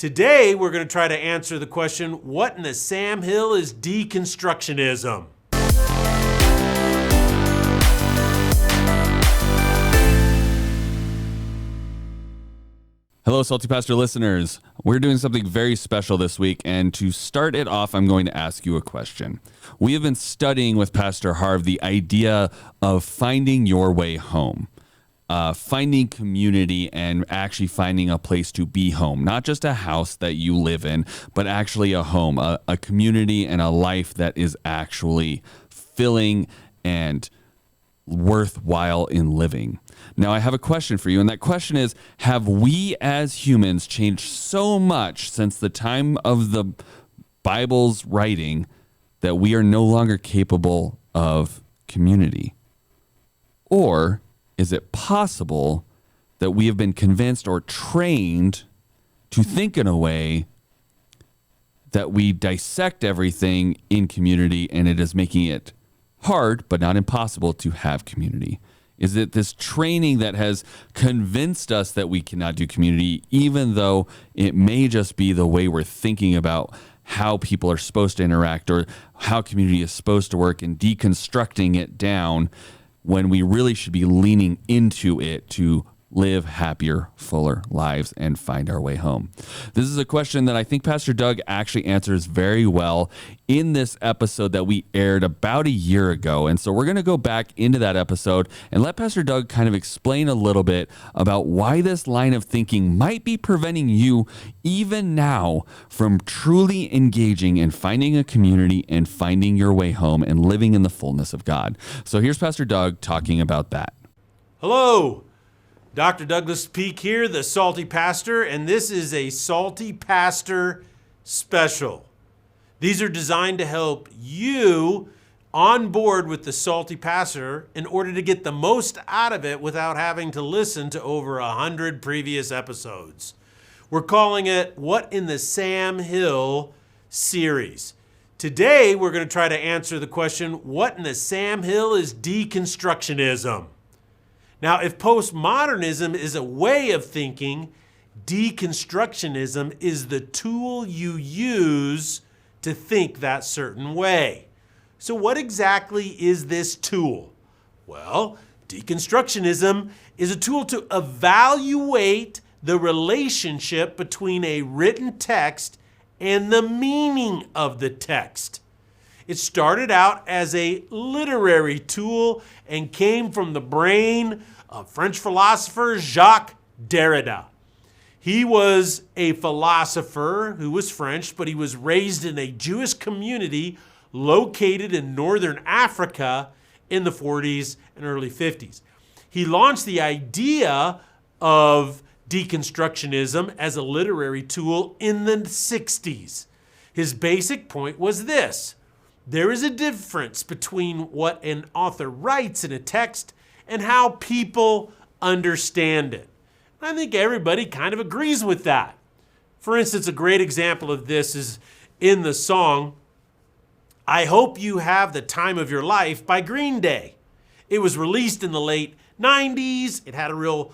Today, we're going to try to answer the question, what in the Sam Hill is deconstructionism? Hello, Salty Pastor listeners. We're doing something very special this week, and to start it off, I'm going to ask you a question. We have been studying with Pastor Harv the idea of finding your way home, finding community and actually finding a place to be home, not just a house that you live in, but actually a home, a community and a life that is actually filling and worthwhile in living. Now, I have a question for you, and that question is, have we as humans changed so much since the time of the Bible's writing that we are no longer capable of community? Or is it possible that we have been convinced or trained to think in a way that we dissect everything in community and it is making it hard but not impossible to have community? Is it this training that has convinced us that we cannot do community, even though it may just be the way we're thinking about how people are supposed to interact or how community is supposed to work, and deconstructing it down when we really should be leaning into it to live happier, fuller lives and find our way home? This is a question that I think Pastor Doug actually answers very well in this episode that we aired about a year ago. And so we're going to go back into that episode and let Pastor Doug kind of explain a little bit about why this line of thinking might be preventing you even now from truly engaging and finding a community and finding your way home and living in the fullness of God. So here's Pastor Doug talking about that. Hello. Dr. Douglas Peak here, the Salty Pastor, and this is a Salty Pastor special. These are designed to help you on board with the Salty Pastor in order to get the most out of it without having to listen to over 100 previous episodes. We're calling it What in the Sam Hill series. Today, we're going to try to answer the question, what in the Sam Hill is deconstructionism? Now, if postmodernism is a way of thinking, deconstructionism is the tool you use to think that certain way. So what exactly is this tool? Well, deconstructionism is a tool to evaluate the relationship between a written text and the meaning of the text. It started out as a literary tool and came from the brain of French philosopher Jacques Derrida. He was a philosopher who was French, but he was raised in a Jewish community located in northern Africa in the 40s and early 50s. He launched the idea of deconstructionism as a literary tool in the 60s. His basic point was this: there is a difference between what an author writes in a text and how people understand it. I think everybody kind of agrees with that. For instance, a great example of this is in the song, I Hope You Have the Time of Your Life by Green Day. It was released in the late 90s. It had a real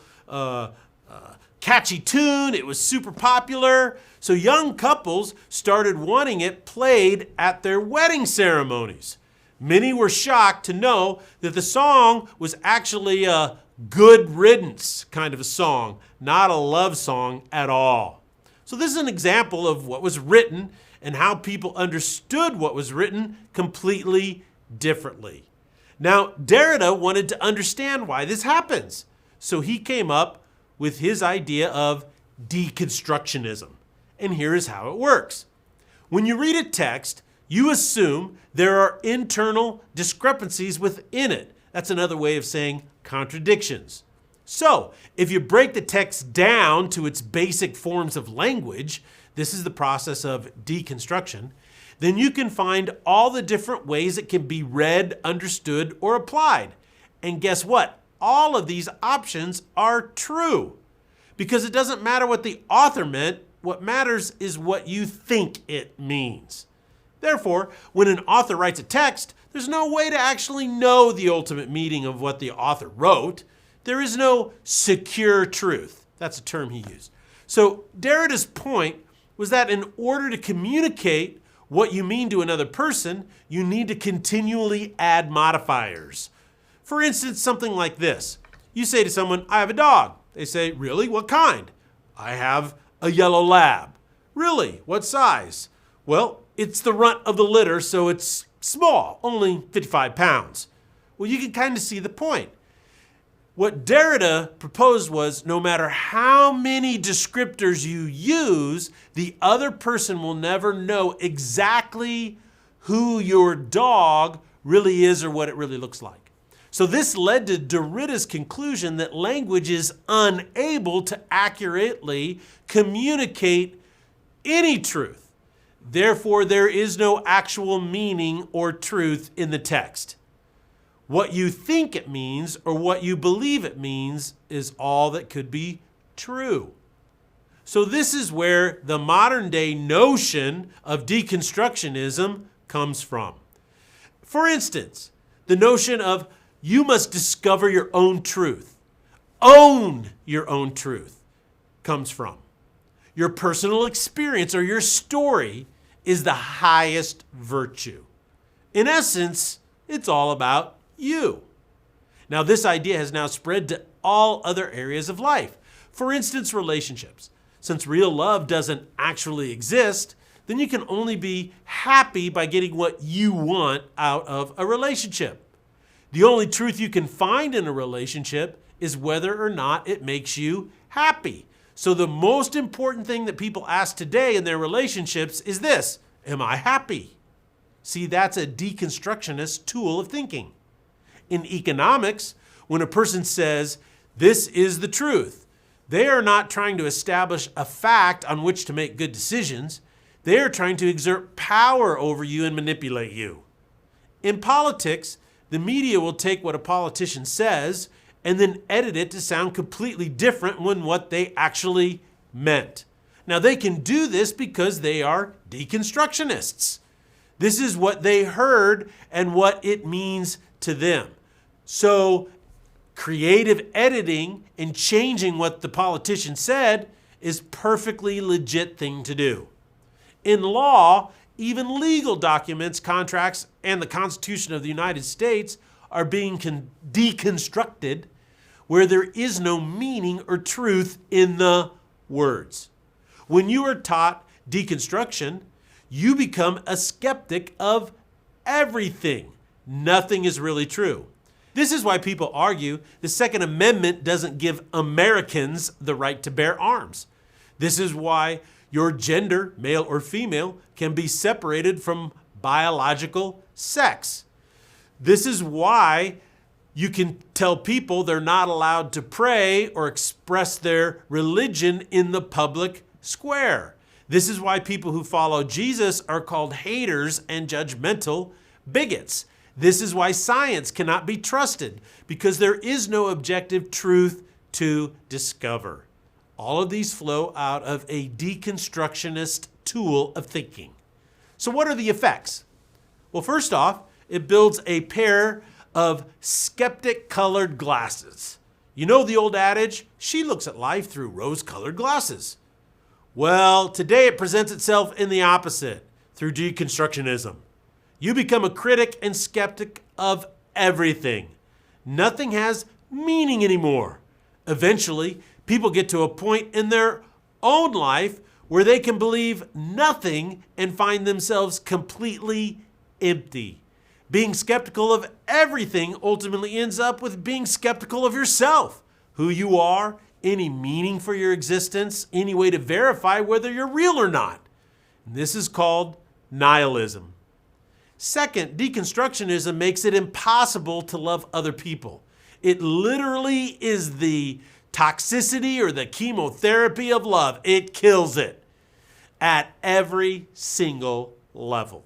catchy tune. It was super popular. So young couples started wanting it played at their wedding ceremonies. Many were shocked to know that the song was actually a good riddance kind of a song, not a love song at all. So this is an example of what was written and how people understood what was written completely differently. Now, Derrida wanted to understand why this happens. So he came up with his idea of deconstructionism. And here is how it works. When you read a text, you assume there are internal discrepancies within it. That's another way of saying contradictions. So, if you break the text down to its basic forms of language, this is the process of deconstruction, then you can find all the different ways it can be read, understood, or applied. And guess what? All of these options are true. Because it doesn't matter what the author meant, what matters is what you think it means. Therefore, when an author writes a text, there's no way to actually know the ultimate meaning of what the author wrote. There is no secure truth. That's a term he used. So Derrida's point was that in order to communicate what you mean to another person, you need to continually add modifiers. For instance, something like this. You say to someone, I have a dog. They say, really? What kind? I have a yellow lab. Really? What size? Well, it's the runt of the litter, so it's small, only 55 pounds. Well, you can kind of see the point. What Derrida proposed was no matter how many descriptors you use, the other person will never know exactly who your dog really is or what it really looks like. So this led to Derrida's conclusion that language is unable to accurately communicate any truth. Therefore, there is no actual meaning or truth in the text. What you think it means or what you believe it means is all that could be true. So this is where the modern day notion of deconstructionism comes from. For instance, the notion of you must discover your own truth, own your own truth, comes from. Your personal experience or your story is the highest virtue. In essence, it's all about you. Now, this idea has now spread to all other areas of life. For instance, relationships. Since real love doesn't actually exist, then you can only be happy by getting what you want out of a relationship. The only truth you can find in a relationship is whether or not it makes you happy. So the most important thing that people ask today in their relationships is this: am I happy? See, that's a deconstructionist tool of thinking. In economics, when a person says, this is the truth, they are not trying to establish a fact on which to make good decisions. They are trying to exert power over you and manipulate you. In politics, the media will take what a politician says and then edit it to sound completely different than what they actually meant. Now, they can do this because they are deconstructionists. This is what they heard and what it means to them. So creative editing and changing what the politician said is perfectly legit thing to do. In law, even legal documents, contracts, and the Constitution of the United States are being deconstructed where there is no meaning or truth in the words. When you are taught deconstruction, you become a skeptic of everything. Nothing is really true. This is why people argue the Second Amendment doesn't give Americans the right to bear arms. This is why your gender, male or female, can be separated from biological sex. This is why you can tell people they're not allowed to pray or express their religion in the public square. This is why people who follow Jesus are called haters and judgmental bigots. This is why science cannot be trusted, because there is no objective truth to discover. All of these flow out of a deconstructionist tool of thinking. So what are the effects? Well, first off, it builds a pair of skeptic-colored glasses. You know the old adage, she looks at life through rose-colored glasses. Well, today it presents itself in the opposite, through deconstructionism. You become a critic and skeptic of everything. Nothing has meaning anymore. Eventually, people get to a point in their own life where they can believe nothing and find themselves completely empty. Being skeptical of everything ultimately ends up with being skeptical of yourself, who you are, any meaning for your existence, any way to verify whether you're real or not. And this is called nihilism. Second, deconstructionism makes it impossible to love other people. It literally is the toxicity or the chemotherapy of love. It kills it at every single level.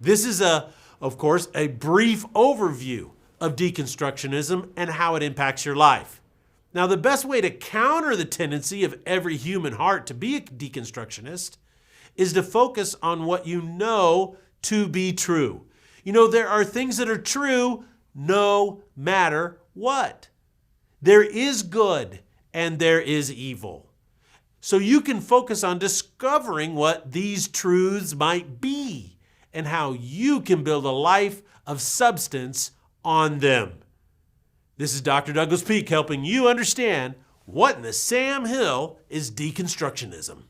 This is, of course, a brief overview of deconstructionism and how it impacts your life. Now, the best way to counter the tendency of every human heart to be a deconstructionist is to focus on what you know to be true. You know, there are things that are true no matter what. There is good and there is evil. so you can focus on discovering what these truths might be and how you can build a life of substance on them. This is Dr. Douglas Peak helping you understand what in the Sam Hill is deconstructionism.